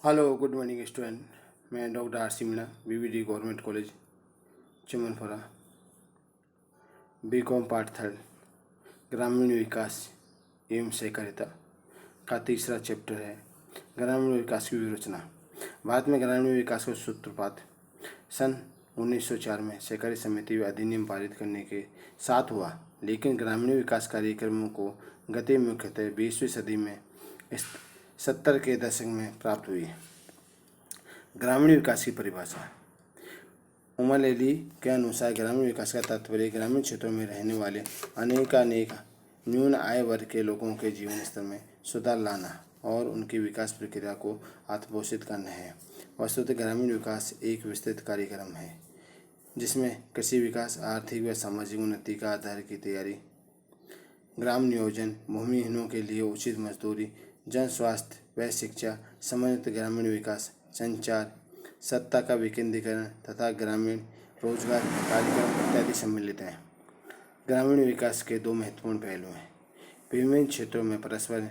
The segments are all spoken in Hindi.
Hello good morning student. मैं doctor R C Meena, BVD government college Chamanpura, BCom part third, ग्रामीण विकास एवं सहकारिता का तीसरा चैप्टर है ग्रामीण विकास की विरचना। भारत में ग्रामीण विकास का सूत्रपात सन 1904 में सहकारी समिति अधिनियम पारित करने के साथ हुआ, लेकिन ग्रामीण विकास कार्यक्रमों को गति मुख्यतः 20वीं सदी में 70 के दशक में प्राप्त हुई। ग्रामीण विकास की परिभाषा। उमालेली के अनुसार ग्रामीण विकास का तात्पर्य ग्रामीण क्षेत्रों में रहने वाले अनेक न्यून आय वर्ग के लोगों के जीवन स्तर में सुधार लाना और उनकी विकास प्रक्रिया को आत्मपोषित करना है। वस्तुतः ग्रामीण विकास एक विस्तृत कार्यक्रम है जिसमें कृषि विकास, आर्थिक व सामाजिक उन्नति का आधार की तैयारी, ग्राम नियोजन, भूमिहीनों के लिए उचित मजदूरी, जन स्वास्थ्य व शिक्षा, समन्वित ग्रामीण विकास, संचार, सत्ता का विकेंद्रीकरण तथा ग्रामीण रोजगार कार्यक्रम इत्यादि सम्मिलित हैं। ग्रामीण विकास के दो महत्वपूर्ण पहलू हैं। विभिन्न क्षेत्रों में परस्पर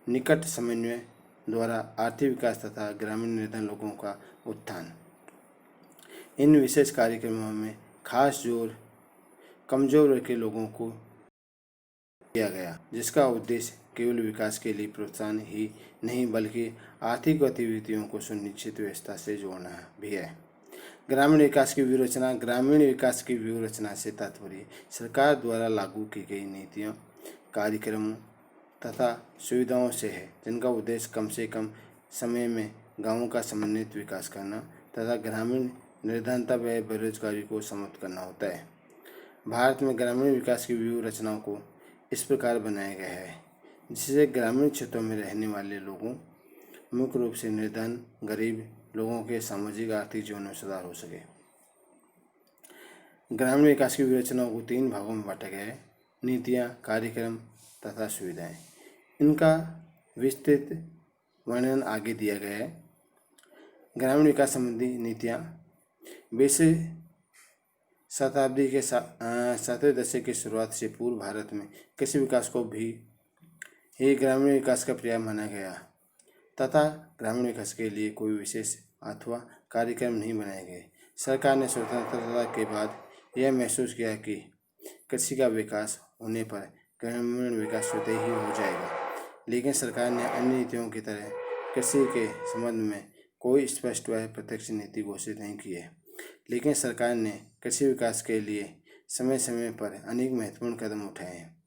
निकट समन्वय द्वारा आर्थिक विकास तथा ग्रामीण निर्धन लोगों का उत्थान। इन विशेष कार्यक्रमों में खास जोर कमजोर वर्ग के लोगों को किया गया, जिसका उद्देश्य केवल विकास के लिए प्रोत्साहन ही नहीं बल्कि आर्थिक गतिविधियों को सुनिश्चित व्यवस्था से जोड़ना भी है। ग्रामीण विकास की व्यूहरचना। ग्रामीण विकास की व्यूहरचना से तात्पर्य सरकार द्वारा लागू की गई नीतियों, कार्यक्रमों तथा सुविधाओं से है, जिनका उद्देश्य कम से कम समय में गाँवों का समन्वित विकास करना तथा ग्रामीण निर्धनता व बेरोजगारी को समाप्त करना होता है। भारत में ग्रामीण विकास की व्यूहरचनाओं को इस प्रकार बनाया गया है जिससे ग्रामीण क्षेत्रों में रहने वाले लोगों, मुख्य रूप से निर्धन गरीब लोगों के सामाजिक आर्थिक जीवन में सुधार हो सके। ग्रामीण विकास की व्यूहरचनाओं को 3 भागों में बांटा गया है: नीतियाँ, कार्यक्रम तथा सुविधाएं। इनका विस्तृत वर्णन आगे दिया गया है। ग्रामीण विकास संबंधी नीतियाँ। 20वीं शताब्दी के 7वें दशक की शुरुआत से पूर्व भारत में कृषि विकास को भी ही ग्रामीण विकास का पर्याय माना गया तथा ग्रामीण विकास के लिए कोई विशेष अथवा कार्यक्रम नहीं बनाए गए। सरकार ने स्वतंत्रता के बाद यह महसूस किया कि कृषि का विकास होने पर ग्रामीण विकास स्वतः ही हो जाएगा, लेकिन सरकार ने अन्य नीतियों की तरह कृषि के संबंध में कोई स्पष्ट व प्रत्यक्ष नीति घोषित नहीं की है। लेकिन सरकार ने कृषि विकास के लिए समय समय पर अनेक महत्वपूर्ण कदम उठाए हैं।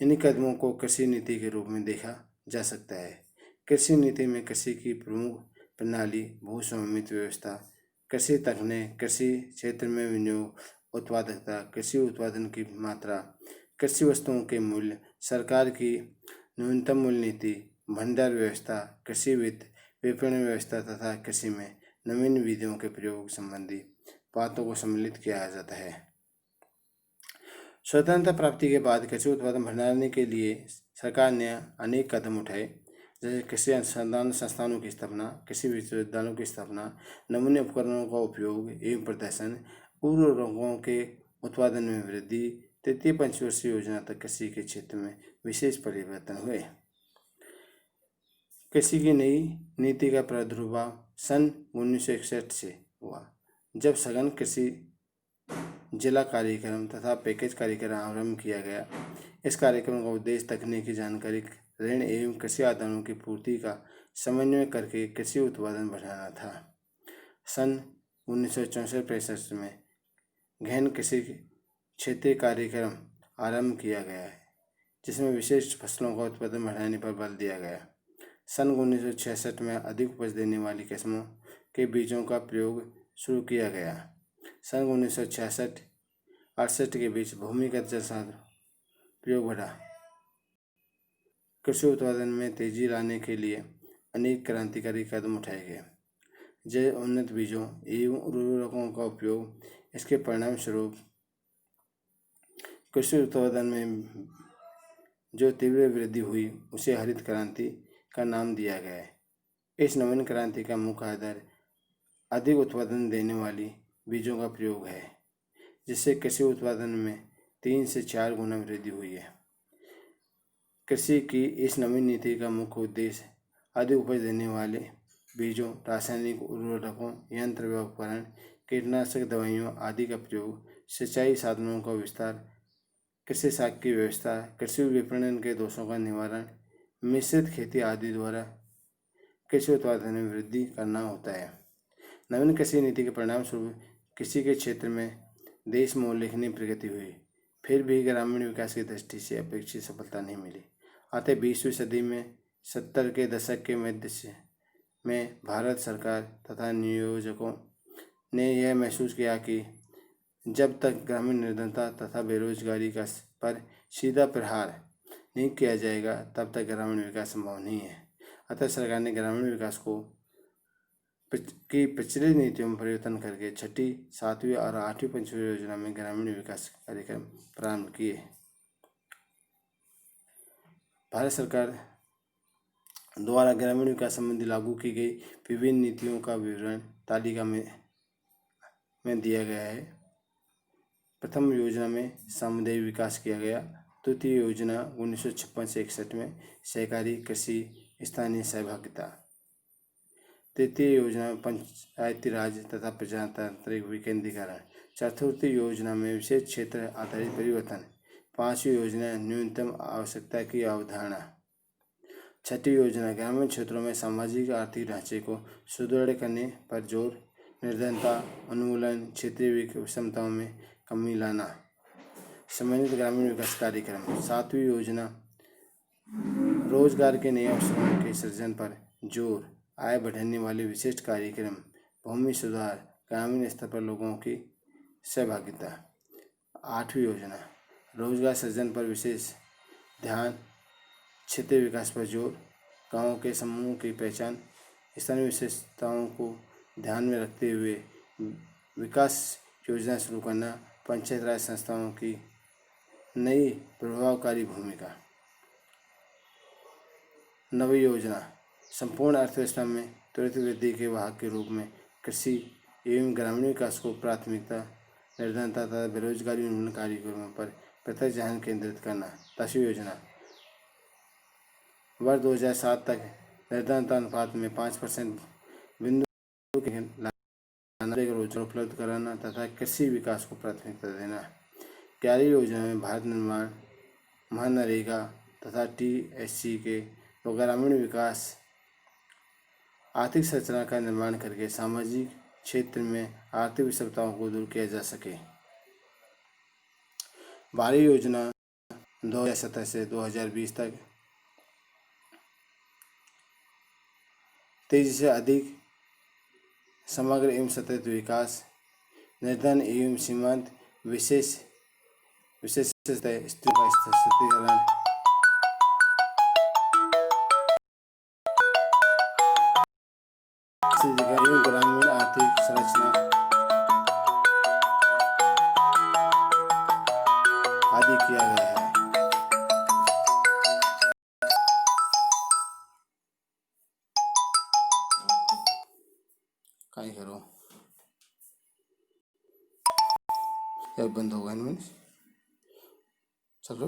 इन कदमों को कृषि नीति के रूप में देखा जा सकता है। कृषि नीति में कृषि की प्रमुख प्रणाली, भू समन्वित व्यवस्था, कृषि तकनीक, कृषि क्षेत्र में विनियोग, उत्पादकता, कृषि उत्पादन की मात्रा, कृषि वस्तुओं के मूल्य, सरकार की न्यूनतम मूल्य नीति, भंडार व्यवस्था, कृषि वित्त, विपणन व्यवस्था तथा कृषि में नवीन विधियों के प्रयोग संबंधी बातों को सम्मिलित किया जाता है। स्वतंत्रता प्राप्ति के बाद कृषि उत्पादन बढ़ाने के लिए सरकार ने अनेक कदम उठाए, जैसे कृषि अनुसंधान संस्थानों की स्थापना, कृषि विश्वविद्यालयों की स्थापना, नमूने उपकरणों का उपयोग एवं प्रदर्शन, उर्वरकों के उत्पादन में वृद्धि। तृतीय पंचवर्षीय योजना तक कृषि के क्षेत्र में विशेष परिवर्तन हुए। कृषि की नई नीति का प्रादुर्भाव सन 1961 से हुआ, जब सघन कृषि जिला कार्यक्रम तथा पैकेज कार्यक्रम आरंभ किया गया। इस कार्यक्रम का उद्देश्य तकनीकी जानकारी, ऋण एवं कृषि आदानों की पूर्ति का समन्वय करके कृषि उत्पादन बढ़ाना था। सन 1964-65 में गहन कृषि क्षेत्रीय कार्यक्रम आरंभ किया गया है, जिसमें विशेष फसलों का उत्पादन बढ़ाने पर बल दिया गया। सन 1966 में अधिक उपज देने वाली किस्मों के बीजों का प्रयोग शुरू किया गया। सन 1966-68 के बीच भूमिगत जल संसाधन प्रयोग बढ़ा। कृषि उत्पादन में तेजी लाने के लिए अनेक क्रांतिकारी कदम उठाए गए, जैसे उन्नत बीजों एवं उर्वरकों का उपयोग। इसके परिणाम स्वरूप कृषि उत्पादन में जो तीव्र वृद्धि हुई उसे हरित क्रांति का नाम दिया गया है। इस नवीन क्रांति का मुख्य आधार अधिक उत्पादन देने वाली बीजों का प्रयोग है, जिससे कृषि उत्पादन में 3 से 4 गुना वृद्धि हुई है। कृषि की इस नवीन नीति का मुख्य उद्देश्य अधिक उपज देने वाले बीजों, रासायनिक उर्वरकों, यंत्र व उपकरण, कीटनाशक दवाइयों आदि का प्रयोग, सिंचाई साधनों का विस्तार, कृषि साख की व्यवस्था, कृषि विपणन के दोषों का निवारण, मिश्रित खेती आदि द्वारा कृषि उत्पादन में वृद्धि करना होता है। नवीन कृषि नीति के परिणाम स्वरूप कृषि के क्षेत्र में देश में उल्लेखनीय प्रगति हुई, फिर भी ग्रामीण विकास की दृष्टि से अपेक्षित सफलता नहीं मिली। अतः 20वीं सदी में 70 के दशक के मध्य में भारत सरकार तथा नियोजकों ने यह महसूस किया कि जब तक ग्रामीण निर्धनता तथा बेरोजगारी का पर सीधा प्रहार नहीं किया जाएगा तब तक ग्रामीण विकास संभव नहीं है। अतः सरकार ने ग्रामीण विकास की प्रचलित नीतियों में परिवर्तन करके छठी, सातवीं और आठवीं पंचवर्षीय योजना में ग्रामीण विकास कार्यक्रम प्रारंभ किए। भारत सरकार द्वारा ग्रामीण विकास संबंधी लागू की गई विभिन्न नीतियों का विवरण तालिका में दिया गया है। प्रथम योजना में सामुदायिक विकास किया गया। द्वितीय योजना 1956 से 61 में सहकारी कृषि स्थानीय सहभागिता। तृतीय योजना पंचायती राज तथा प्रजातांत्रिक विकेंद्रीकरण। चतुर्थी योजना में विशेष क्षेत्र आधारित परिवर्तन। पांचवी योजना न्यूनतम आवश्यकता की अवधारणा। छठी योजना ग्रामीण क्षेत्रों में सामाजिक आर्थिक ढांचे को सुदृढ़ करने पर जोर, निर्धनता उन्मूलन, क्षेत्रीय विषमताओं में कमी लाना। समन्वित ग्रामीण विकास कार्यक्रम। सातवीं योजना रोजगार के नए अवसरों के सृजन पर जोर, आय बढ़ाने वाले विशिष्ट कार्यक्रम, भूमि सुधार, ग्रामीण स्तर पर लोगों की सहभागिता। आठवीं योजना रोजगार सृजन पर विशेष ध्यान, क्षेत्रीय विकास पर जोर, गांवों के समूह की पहचान, स्थानीय विशेषताओं को ध्यान में रखते हुए विकास योजना शुरू करना, पंचायत राज संस्थाओं की नई प्रभावकारी भूमिका। नवी योजना संपूर्ण अर्थव्यवस्था में त्वरित वृद्धि के वाहक के रूप में कृषि एवं ग्रामीण विकास को प्राथमिकता, निर्धनता तथा बेरोजगारी उन्मूलन कार्यक्रमों पर प्रत्यक्ष ध्यान केंद्रित करना। 10वीं योजना वर्ष 2007 तक निर्धनता अनुपात में 5% बिंदु के लाना, रोजगार उपलब्ध कराना तथा कृषि विकास को प्राथमिकता देना। 11वीं योजना में भारत निर्माण, मनरेगा तथा TSC के ग्रामीण विकास आर्थिक संरचना का निर्माण करके सामाजिक क्षेत्र में आर्थिक विषमताओं को दूर किया जा सके। 12वीं योजना 2017 से 2020 तक तेजी से अधिक समग्र एवं सतत विकास, निर्धन एवं सीमांत विशेषतः स्थितियों का सशक्तिकरण, एवं ग्रामीण आर्थिक संरचना आदि किया गया है। काय करो बंद होगा, चलो।